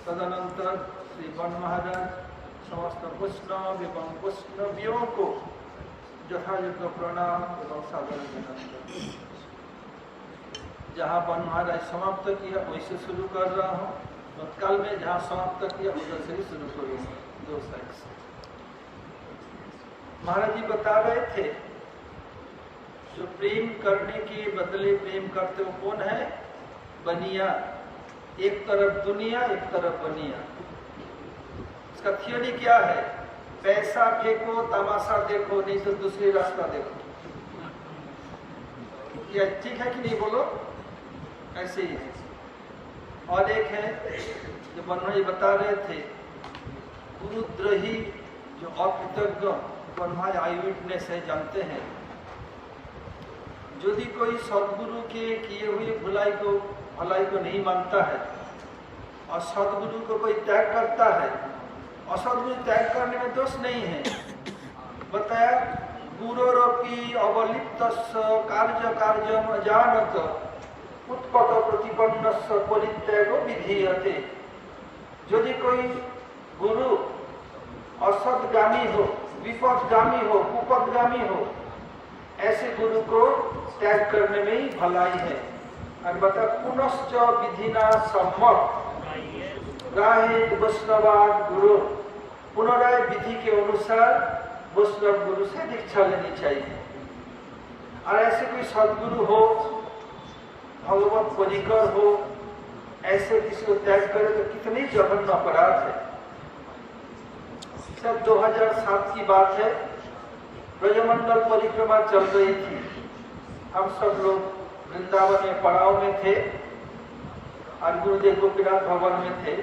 तदनंतर श्री वन महाराज समस्त वैष्णव एवं वैष्णवियों को यथायोग्य प्रणाम एवं सादर अभिनंदन। जहाँ वन महाराज समाप्त किया वैसे शुरू कर रहा हूँ, तत्काल में जहाँ समाप्त किया उधर से ही शुरू करूँगा, दो साइड से। महाराज जी बता रहे थे जो प्रेम करने के बदले प्रेम करते हो कौन है? बनिया। एक तरफ दुनिया, एक तरफ बनिया। इसका थियोरी क्या है? पैसा फेंको, तमाशा देखो, नहीं तो दूसरी रास्ता देखो। ये ठीक है कि नहीं बोलो? ऐसे ही है। और एक है जो बनवाई बता रहे थे, गुरुद्रोही जो अकृतज्ञ, बनवाई आई विटनेस है, जानते हैं यदि कोई सदगुरु के किए हुए भलाई को नहीं मानता है और सदगुरु को कोई त्याग करता है, और सदगुरु त्याग करने में दोष नहीं है। बताया गुरोरपि अवलिप्तस्य कार्य कार्यम जानत उत्पत प्रतिपन्नस्य परित्यागो विधीयते। यदि कोई गुरु असदगामी हो, विपदगामी हो, कुपदगामी हो, ऐसे गुरु को त्याग करने में ही भलाई है। और बता पुनश्च विधिना सम्मत राहेत वैष्णवाद गुरु, पुनराय विधि के अनुसार वैष्णव गुरु से दीक्षा लेनी चाहिए। और ऐसे कोई सदगुरु हो, भगवत परिकर हो, ऐसे किसी को त्याग करे तो कितनी जघन्य अपराध है। सब 2007 की बात है, ब्रजमंडल परिक्रमा चल रही थी। हम सब लोग वृंदावन में पड़ाव में थे और गुरुदेव गोपीनाथ भवन में थे।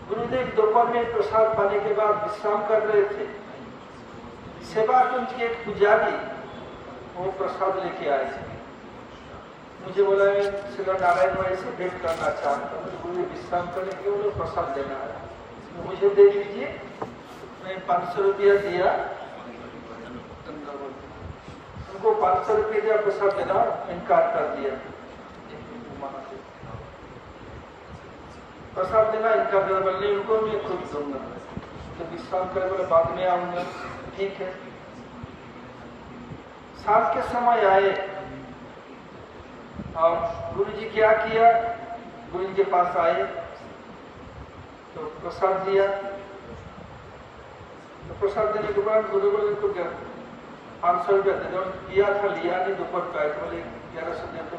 गुरुदेव दोपहर में प्रसाद पाने के बाद विश्राम कर रहे थे। सेवा कुंज के एक पुजारी वो प्रसाद लेके आए थे। मुझे बोला मैं श्री नारायण भाई से भेंट करना चाहता हूँ, गुरुदेव विश्राम करने के लिए प्रसाद देना है, तो मुझे दे दीजिए। मैं 500 रुपया दिया, उनको 500 रुपये दिया, प्रसाद देना इनकार कर दिया। प्रसाद देना इनकार कर बोले उनको मैं खुद दूंगा, तो विश्राम करे बोले बाद में आऊंगा। ठीक है। शाम के समय आए और गुरुजी क्या किया, गुरुजी के पास आए तो प्रसाद दिया। तो प्रसाद देने के बाद गुरु बोले तो क्या 500 रुपया दे दो, किया था लिया नहीं, दोपहर का तो बोले 1100 दे दो।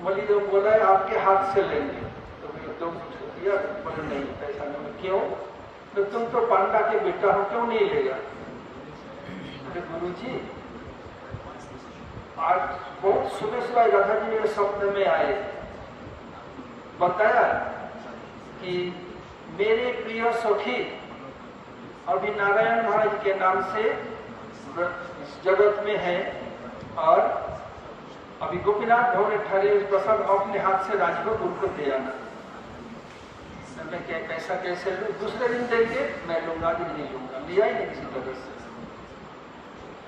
बोली तो बोला है आपके हाथ से लेंगे, तो बोले तुम दिया? बोले नहीं पैसा नहीं। क्यों? तो तुम तो पांडा के बेटा हो, क्यों नहीं लेगा? गुरु जी आज बहुत सुबह सुबह राधा जी मेरे सपने में आए, बताया कि मेरे प्रिय सखी अभी नारायण महाराज के नाम से जगत में है और अभी गोपीनाथ भवन ठहरे प्रसाद अपने हाथ से राजभोग उनको दे आना। मैं क्या पैसा कैसे लूँ? दूसरे दिन देंगे, मैं लूंगा कि नहीं लूंगा, लिया ही नहीं किसी तरह से।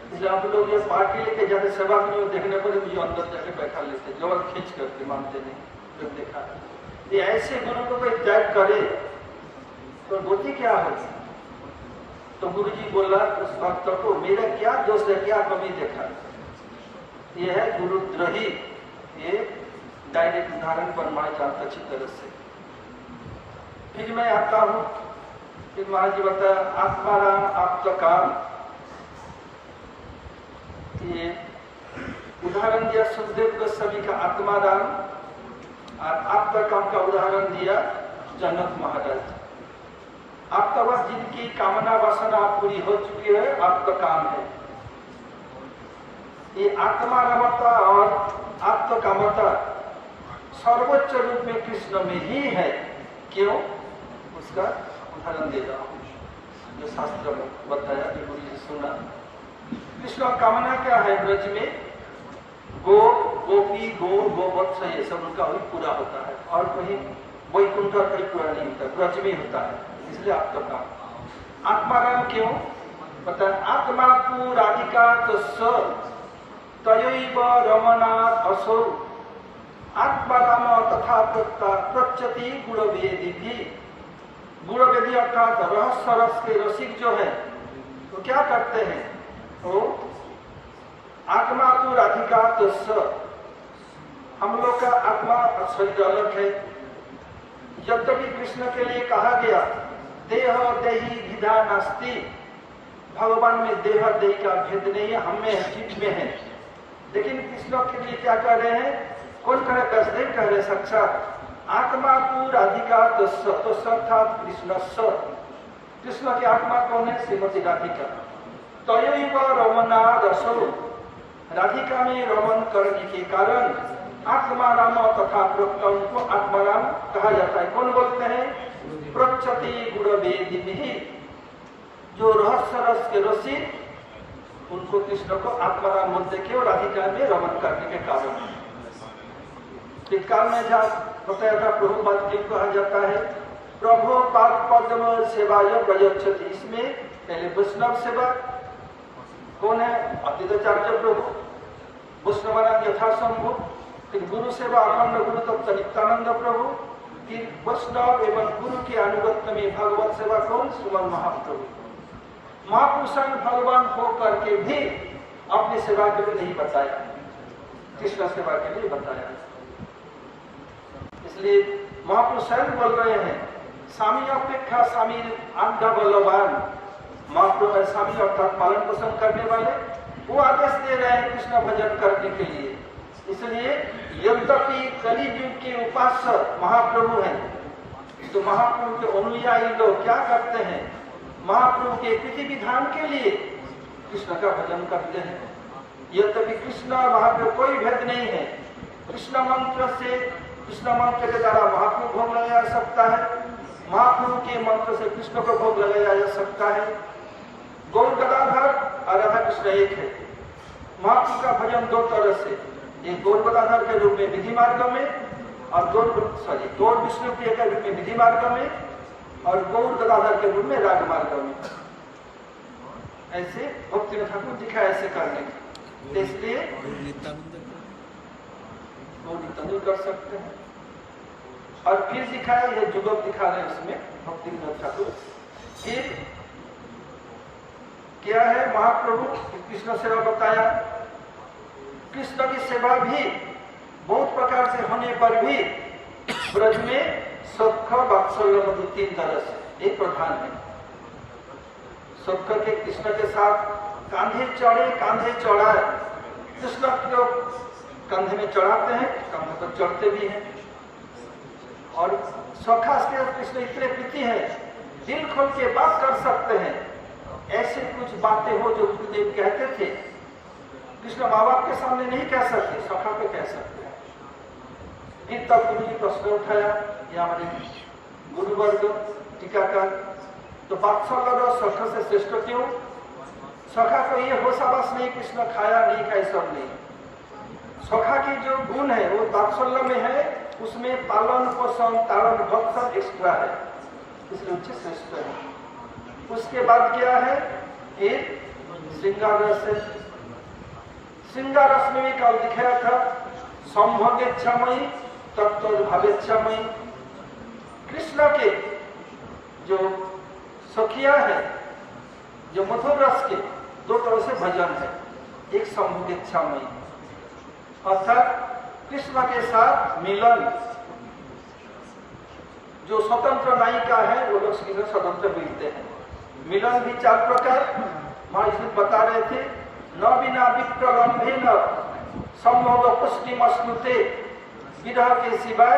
इसलिए आप लोग ये पार्टी लेके जाते सेवा में देखने पर मुझे अंदर जाके बैठा लेते, जबर खींच करके, मानते नहीं। जब देखा ये ऐसे गुरु को कोई त्याग करे तो गति क्या होगी? तो गुरु जी बोला उस भक्त को मेरा क्या दोष है, क्या कमी देखा? ये है गुरुद्रोही। ये डायरेक्ट उदाहरण पर मार जाता अच्छी तरह से। फिर मैं आता हूँ, फिर महाराज जी बताया आत्माराम आपका काम। ये उदाहरण दिया सुखदेव गोस्वामी का आत्माराम और आपका काम का उदाहरण दिया जनक महाराज। आपका बस जिनकी कामना वासना पूरी हो चुकी है, आपका काम है। ये आत्मारामता और आत्मकामता सर्वोच्च रूप में कृष्ण में ही है। क्यों? उसका उदाहरण दे रहा हूँ जो शास्त्र में बताया कि गुरु जी सुना। कृष्ण कामना क्या है? ब्रज में गो गोपी गो गोवत्स ये सब उनका भी पूरा होता है और कहीं वैकुंठ कहीं पूरा नहीं होता, ब्रज में होता है। इसलिए आपका काम आत्माराम। क्यों? पता है आत्मा को राधिका तो तयैव रमनाथ असौ आत्मा राम तथा प्रच्यति गुणवेदी भी। गुणवेदी अर्थात रहस्य रस के रसिक जो है तो क्या करते हैं, तो आत्मा तो राधिका तो हम लोग का आत्मा शरीर अलग है। यद्यपि कृष्ण के लिए कहा गया देह देही विधा नास्ति, भगवान में देह देही का भेद नहीं है, हम में जीव में है। लेकिन कृष्ण के लिए क्या कह रहे हैं, कौन कह रहे, वसुदेव कह रहे साक्षात आत्मा तु राधिका तो अर्थात कृष्ण। कृष्ण की आत्मा कौन है, श्रीमती राधिका। तयैव रमणादसौ, राधिका में रमन करने के कारण आत्मा राम तथा प्रोक्तम को आत्माराम कहा जाता है। कौन बोलते हैं, प्रच्यति गुणवेदी, जो रहस्य रस के रसी उनको कृष्ण को आत्माराम बोलते क्यों, राधिका में रमन करने के कारण। काल में जहाँ बताया था प्रभु पाद क्यों कहा जाता है, प्रभु पाद पद्म सेवाय प्रयच्छति। इसमें पहले वैष्णव सेवा कौन है, अद्वैताचार्य प्रभु, वैष्णवानंद यथासंभव। फिर गुरु सेवा अखंड गुरु तत्व नित्यानंद प्रभु। फिर वैष्णव एवं गुरु के अनुगत्य में भगवत सेवा कौन, सुमन महाप्रभु। महापुरुषान भगवान हो करके भी अपनी सेवा के लिए नहीं बताया, कृष्ण सेवा के लिए बताया। इसलिए महापुरुषान बोल रहे हैं स्वामी अपेक्षा स्वामी आज्ञा बलवान। महाप्रभु स्वामी अर्थात पालन पोषण करने वाले, वो आदेश दे रहे हैं कृष्ण भजन करने के लिए। इसलिए यद्यपि कलियुग के उपासक महाप्रभु हैं, तो महाप्रभु के अनुयायी लोग क्या करते हैं, महाप्रभु के विधि विधान के लिए कृष्ण का भजन करते हैं। यद्यपि कृष्ण महाप्रभु कोई भेद नहीं है, कृष्ण मंत्र के द्वारा महाप्रभु भोग लगाया जा सकता है, महाप्रभु के मंत्र से कृष्ण को भोग लगाया जा सकता है। गौर गदाधर और राधा कृष्ण एक है। महाप्रभु का भजन दो तरह से, एक गौर गदाधर के रूप में विधि मार्ग में, और गौर विष्णु प्रिय के रूप में विधि मार्ग में, और गौर गदाधर के रूप में राग मार्ग में। ऐसे भक्ति ठाकुर दिखा ऐसे करने के, इसलिए गौर कर सकते हैं। और फिर दिखाया, ये जुगल दिखा रहे हैं इसमें भक्ति ठाकुर। फिर क्या है, महाप्रभु कृष्ण सेवा बताया। कृष्ण की सेवा भी बहुत प्रकार से होने पर भी ब्रज में सख वात्सल्य मधु तीन तरह से एक प्रधान है। सख के कृष्ण के साथ कांधे चढ़े कांधे चढ़ाए, कृष्ण को कंधे में चढ़ाते हैं, कंधे पर चढ़ते भी हैं। और सखा से कृष्ण इतने प्रीति है, दिल खोल के बात कर सकते हैं। ऐसे कुछ बातें हो जो गुरुदेव कहते थे, कृष्ण माँ बाप के सामने नहीं कह सकते, सखा पे कह सकते हैं। फिर तब गुरु जी प्रश्न उठाया, या हमारे गुरुवर्ग टीकाकार, तो वात्सल्य सखा से श्रेष्ठ क्यों? सखा को ये होशाबाश नहीं, कृष्ण खाया नहीं खाया सब नहीं। सखा की जो गुण है वो वात्सल्य में है, उसमें पालन पोषण तारण भक्त सब एक्स्ट्रा है, इसलिए उच्च श्रेष्ठ है। उसके बाद क्या है, एक श्रृंगार रस है। श्रृंगार रस में भी कल दिखाया था, संभोगेच्छामयी तत्व भावेच्छामयी। कृष्ण के जो सखिया है, जो मधुर रस के दो तरह से भजन है। एक संभोगेच्छामयी अर्थात कृष्ण के साथ मिलन, जो स्वतंत्र नायिका है वो लोग स्वतंत्र मिलते हैं। मिलन भी चार प्रकार माँ इसमें बता रहे थे। न बिना विप्रगंभे न संभोग पुष्टि मश्नुते, विरह के सिवाय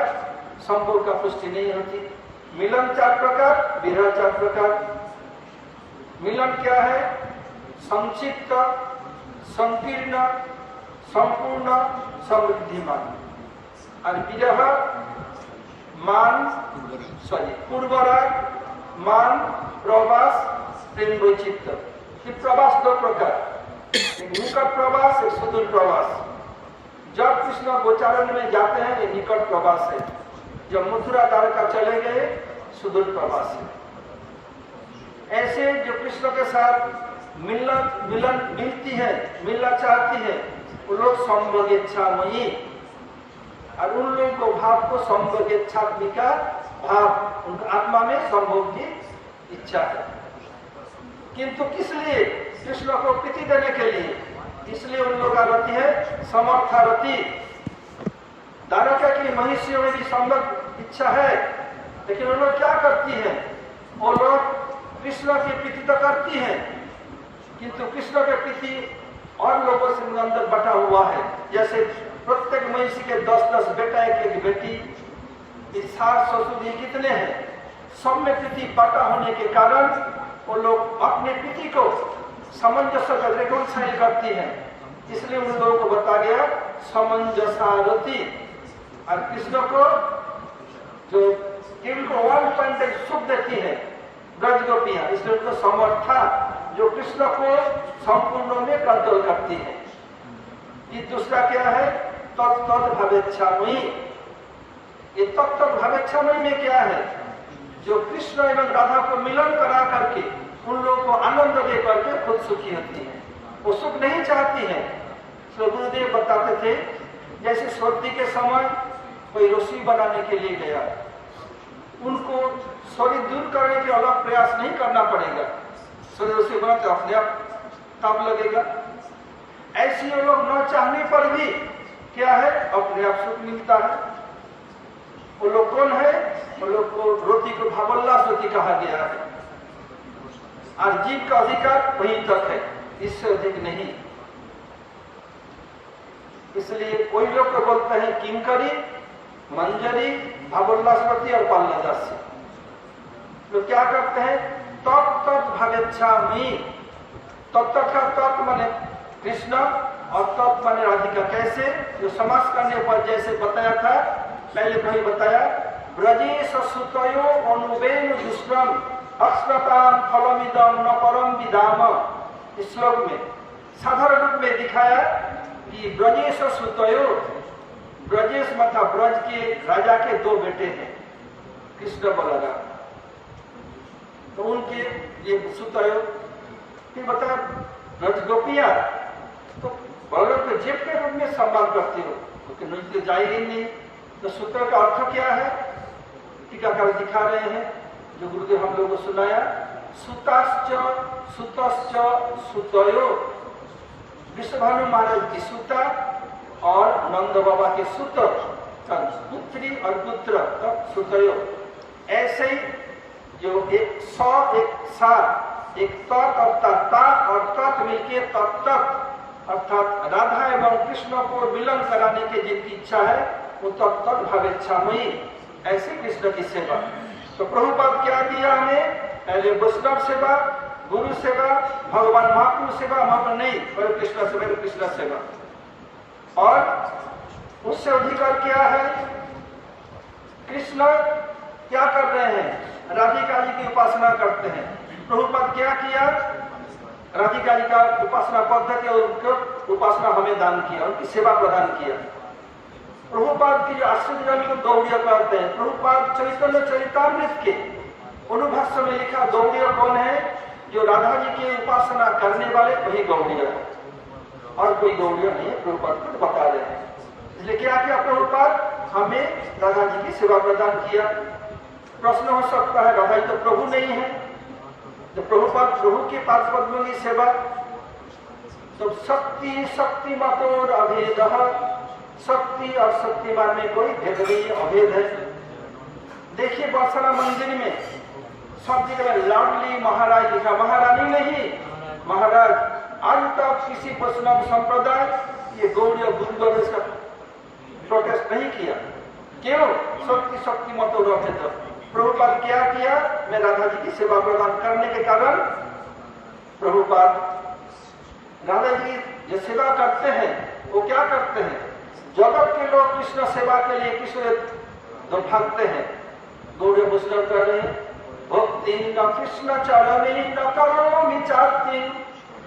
संभोग का पुष्टि नहीं होती। मिलन चार प्रकार, विरह चार प्रकार। मिलन क्या है, संक्षिप्त, संकीर्ण, संपूर्ण, समृद्धिमान। और विरह पूर्वराग, मान, प्रवास, प्रेम वैचित्र। प्रवास दो प्रकार, एक निकट प्रवास, एक सुदूर प्रवास। जब कृष्ण गोचारण में जाते हैं ये निकट प्रवास है, जब मथुरा द्वारका चले गए सुदूर प्रवास है। ऐसे जो कृष्ण के साथ मिलती है, मिलना चाहती है, वो लोग संभोगेच्छामयी। और उन लोगों को भाव को संभोगेच्छात्मिका भाव, उनका आत्मा में संभोग की इच्छा है। किंतु किस लिए? कृष्ण को प्रीति देने के लिए। इसलिए उन लोगों का रति है समर्थारति। दानका की महिषियों में भी संभोग इच्छा है, लेकिन उन लोग क्या करती हैं? वो लोग कृष्ण की प्रीति तो करती हैं, किंतु कृष्ण के प्रीति और लोगों से अंदर बटा हुआ है। जैसे प्रत्येक महिषी के 10-10 बेटा, एक बेटी, इस सास ससुर ये कितने हैं, सब में प्रीति बटा होने के कारण वो लोग अपने प्रीति को सामंजस्य रिकॉन्साइल करती हैं। इसलिए उन लोगों को बता गया सामंजस्यारति। और कृष्ण को जो इनको 1 पॉइंट सुख देती है ब्रज गोपियां, इसलिए उनको समर्था, जो कृष्ण को संपूर्ण में कंट्रोल करती है। ये दूसरा क्या है? तत्त भावेच्छामयी। ये तत्त भावेच्छामयी में क्या है? जो कृष्ण एवं राधा को मिलन करा करके उन लोगों को आनंद दे करके खुद सुखी होती है। वो सुख नहीं चाहती है। तो गुरुदेव बताते थे, जैसे सर्दी के समय कोई रसोई बनाने के लिए गया, उनको शरीर दूर करने के अलग प्रयास नहीं करना पड़ेगा। शरीर रसोई बनाते अपने आप ताप लगेगा। ऐसे वो लोग न चाहने पर भी क्या है, अपने आप सुख मिलता है। वो लोग कौन है? वो लोग को रोटी को भावोल्लास रोटी कहा गया है। और जीव का अधिकार वहीं तक है, इससे अधिक नहीं। इसलिए कोई लोग तो बोलते हैं किंकरी, मंजरी, भावोल्लासवती और पाल्लादासी। लोग क्या करते हैं? तत्त भावेच्छामि। तत्त का तत्त माने कृष्ण और तत्त माने राधिका। कैसे? जो समास करने पर जैसे बताया था, पहले कहीं बताया, ब्रजेश सुतयो अनुबेनु दुष्टम अक्षरताम फलमिदम न परम विदाम। इस श्लोक में साधारण रूप में दिखाया कि ब्रजेश सुतयो, ब्रजेश मतलब ब्रज के राजा के 2 बेटे हैं, कृष्ण बलराम। तो उनके ये सुतयो, फिर बताया ब्रज गोपियां तो बलराम के जेब के रूप में सम्मान करती हो, क्योंकि नृत्य जाएगी नहीं। तो सूत्र का अर्थ क्या है? टीकाकार दिखा रहे हैं, जो गुरुदेव हम लोगों को सुनाया। सुताश्च सुतश्च सुतयो, विश्वभानु महाराज की सुता और नंद बाबा के सुत, पुत्री और पुत्र तब सुतयो। ऐसे ही जो एक सौ एक सात, एक तत् और तत्ता और तत् मिलके तत्त, अर्थात राधा एवं कृष्ण को मिलन कराने की जिनकी इच्छा है वो तत्त भावेच्छामयी। ऐसे कृष्ण की सेवा। तो प्रभुपाद क्या दिया हमें? पहले वैष्णव सेवा, गुरु सेवा, भगवान महापुरुष सेवा, महापुरुष नहीं, पर कृष्ण सेवा, कृष्ण सेवा। और उससे अधिकार क्या है? कृष्ण क्या कर रहे हैं? राधिका जी की उपासना करते हैं। प्रभुपाद क्या किया? राधिका जी का उपासना पद्धति और उनकी उपासना हमें दान किया, उनकी सेवा प्रदान किया। प्रभुपाद की जो आश्चर्य को गौड़ीय कहते हैं। प्रभुपाद चैतन्य चरितामृत के अनुभाष्य में लिखा गौड़ीय कौन है? जो राधा जी की उपासना करने वाले वही गौड़ीय है, और कोई गौड़ीय नहीं है। प्रभुपाद को बता रहे हैं। इसलिए क्या किया प्रभुपाद? हमें राधा जी की सेवा प्रदान किया। प्रश्न हो सकता है, राधा जी तो प्रभु नहीं है, तो प्रभुपाद प्रभु के पाद पद्मों की सेवा। तो शक्ति शक्तिमतोर अभेद, शक्ति और शक्तिमान में कोई भेद नहीं, अभेद है। देखिए बरसाना मंदिर में सब जगह लाडली महाराज लिखा, महारानी नहीं, महाराज। आज तक किसी वैष्णव संप्रदाय ये गौड़ी और गुरुद्वारा इसका प्रोटेस्ट नहीं किया। क्यों? शक्ति शक्ति मत अभेद। प्रभुपाद क्या किया? मैं राधा जी की सेवा प्रदान करने के कारण प्रभुपाद राधा जी जो सेवा करते हैं वो क्या करते हैं? जगत के लोग कृष्ण सेवा के लिए कृष्ण तो भागते हैं। गौड़ी वैष्णव कर रहे हैं, भक्ति न कृष्ण चरणी न करोमि चाति,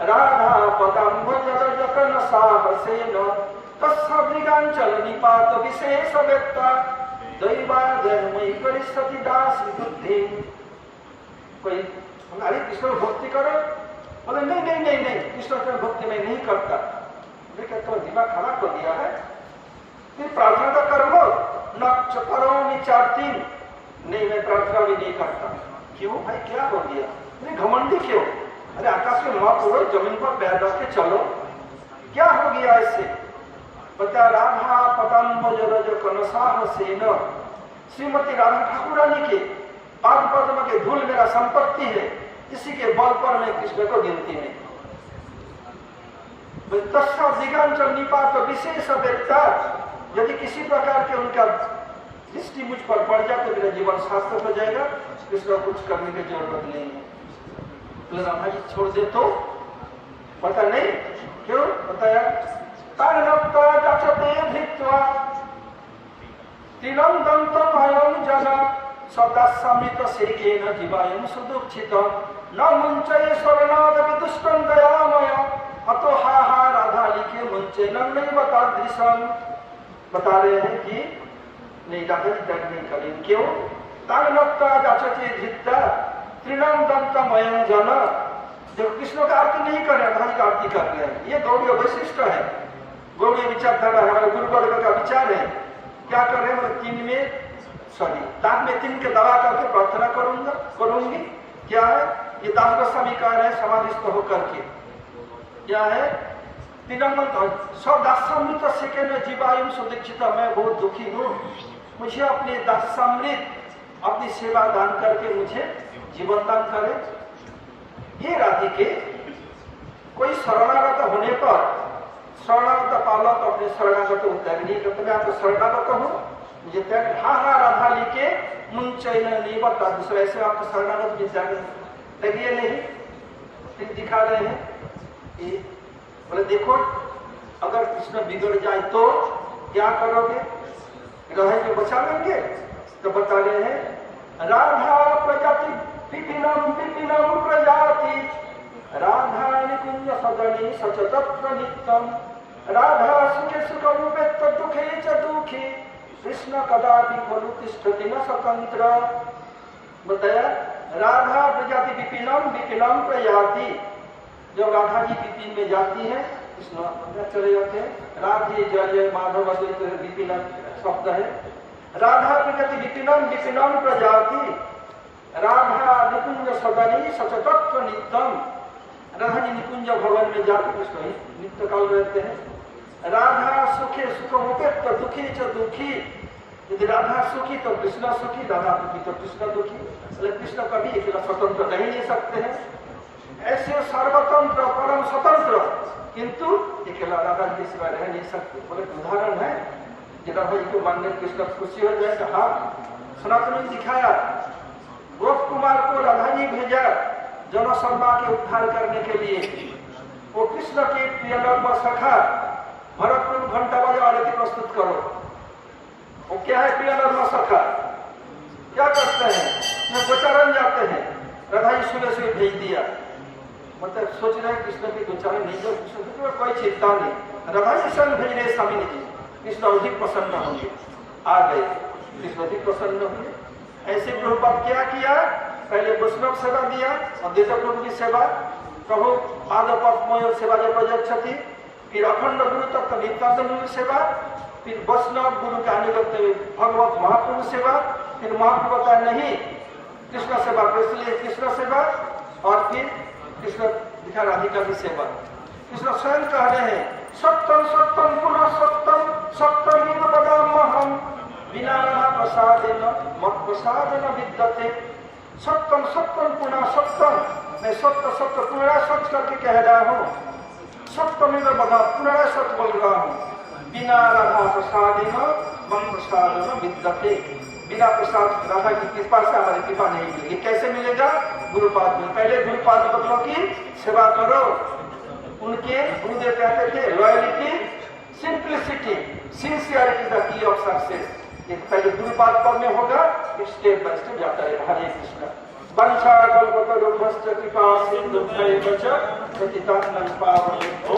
राधा पदम भजन जतन साहसेन तस्सृगांचल निपात विशेष वेत्ता दैवादन्मयी करिष्यति दास बुद्धि। कोई हमारी कृष्ण भक्ति करो, बोले नहीं नहीं नहीं नहीं, कृष्ण की भक्ति में नहीं करता। मैं कहता हूँ दिमाग खराब कर दिया है। फिर प्रार्थना तो कर लो, न करो चारती, नहीं मैं प्रार्थना भी नहीं करता। क्यों भाई, क्या हो गया? नहीं घमंडी क्यों? अरे आकाश में मत उड़ो, जमीन पर पैर रख के चलो, क्या हो गया इससे? बता राधा पदम जो कनसाह सेन, श्रीमती राधा ठाकुरानी के पाद पद्म के धूल मेरा संपत्ति है, इसी के बल पर मैं कृष्ण को गिनती नहीं। तस्सा दिगांचल निपात विशेष व्यक्ता, यदि किसी प्रकार के उनका दृष्टि मुझ पर पड़ जाए तो मेरा जीवन सार्थक हो जाएगा, कृष्ण कुछ करने की जरूरत नहीं है। तो राधा जी छोड़ दे तो पता नहीं क्यों बताया। तीनम दंतम अयम जना सदा समित सेकेन जीवायम सुदुक्षितम न मुंचये शरणादपि दुष्टं दयामय अतो हा हा राधा लिखे मुंचे नहीं बता दृश्यम। बता रहे हैं कि नहीं, राधा जी दंड नहीं करें। क्यों? तानक्ता जाचते धित्ता त्रिनम दंतम अयम जना, जब कृष्ण का आरती नहीं कर रहे, राधा जी का आरती कर रहे हैं। ये गौड़ीय वैशिष्ट है, गौड़ीय विचारधारा है, हमारे गुरुवर्ग का विचार है। क्या कर रहे हैं? मतलब तीन में दांत में तीन के दबा करके प्रार्थना करूंगी। क्या है ये? दास गोस्वामी कह रहे हैं समाधिस्थ होकर के। क्या है? दासामृत सेकेंड जीवायुम सुदीक्षित, मैं बहुत दुखी हूँ, मुझे अपने दासामृत अपनी सेवा दान करके मुझे जीवन दान करे। हे राधिके, कोई शरणागत होने पर शरणागत पालक अपने शरणागत को त्याग नहीं करते। मैं आपको शरणागत हूँ, मुझे त्याग। हाँ हाँ राधा लिखे मुंचैन नहीं बता, दूसरा ऐसे आपको शरणागत भी त्याग लगिए नहीं। फिर दिखा रहे हैं बोले देखो, अगर कृष्ण बिगड़ जाए तो क्या करोगे? राधा जी बचा लेंगे? तो बता रहे हैं राधा प्रजाति विपिनम विपिनम प्रजाति राधा निकुंज सदनी सचतत्र नित्यम राधा सुखे सुखरूपे दुखे च दुखे कृष्ण कदापि खलु तिष्ठति न स्वतंत्र। बताया राधा प्रजाति विपिनम विपिनम प्रजाति, जब राधा जी विपिन में जाती है कृष्ण चले जाते हैं। राधे जय माधव विपिन शब्द है। राधा प्रजाति विपिनम विपिनम प्रजाति राधा निकुंज सदनी सचतत्व नित्यम, राधा जी निकुंज भवन में जाकर कृष्ण नित्य काल रहते हैं। राधा सुखे सुखमुपेत दुखी च दुखी, यदि राधा सुखी तो कृष्ण सुखी, राधा दुखी तो कृष्ण दुखी। कृष्ण कभी अकेला स्वतंत्र नहीं ले सकते हैं, ऐसे सर्वतंत्र परम स्वतंत्र, किंतु अकेला राधा जी सिवा रह नहीं सकते। बोले उदाहरण है, जब राधा जी को मानने कृष्ण खुशी हो जाए। हाँ, सनातन ने दिखाया, गोप कुमार को राधा जी भेजा जनसभा के उद्धार करने के लिए। वो कृष्ण के प्रिय नर्म सखा भरतपुर घंटा बजा आरती प्रस्तुत करो। वो क्या है प्रिय नर्म सखा? क्या करते हैं? गोचारण जाते हैं। राधा जी सुबह से भेज दिया, मतलब सोच रहे कृष्ण के गोचारण नहीं जाए, कृष्ण कोई चिंता नहीं। राधा जी संग भेज रहे स्वामी जी, कृष्ण अधिक प्रसन्न होंगे। आ गए, कृष्ण अधिक प्रसन्न हुए। ऐसे प्रभुपाद क्या किया? पहले वैष्णव सेवा दिया और देवता प्रभु की सेवा, प्रभु पाद पद्म सेवा जब प्रजक्षति, फिर अखंड गुरु तत्व नित्यानंद गुरु सेवा, फिर वैष्णव गुरु का अनुगत भगवत महाप्रभु सेवा, फिर महाप्रभु का नहीं कृष्ण सेवा, इसलिए कृष्ण सेवा, और फिर कृष्ण दिखा राधिका की सेवा। कृष्ण स्वयं कह रहे हैं सत्यम सत्यम पुनः सत्यम सत्यम बदामहम बिना राधा प्रसादेन मत प्रसादेन विद्यते। सत्यम सत्यम पुनः सत्यम, मैं सत्य सत्य पुनः सच करके कह रहा हूँ। सत्यमेव बदा, पुनः सच बोल रहा हूँ। बिना राधा प्रसादेन मत प्रसादेन विद्यते, बिना प्रसाद राधा की कृपा से हमारी कृपा नहीं मिलेगी। कैसे मिलेगा? गुरुपाद में। पहले गुरुपाद बदलों की सेवा करो। उनके गुरुदेव कहते थे loyalty, simplicity, sincerity the key of success. पहले गुरुपाद पद में होगा, स्टेप बाय स्टेप जाता है। हरे कृष्ण। वंशा कल्पतरुभ्यश्च कृपा सिंधुभ्यैव च पतितानां पावनेभ्यो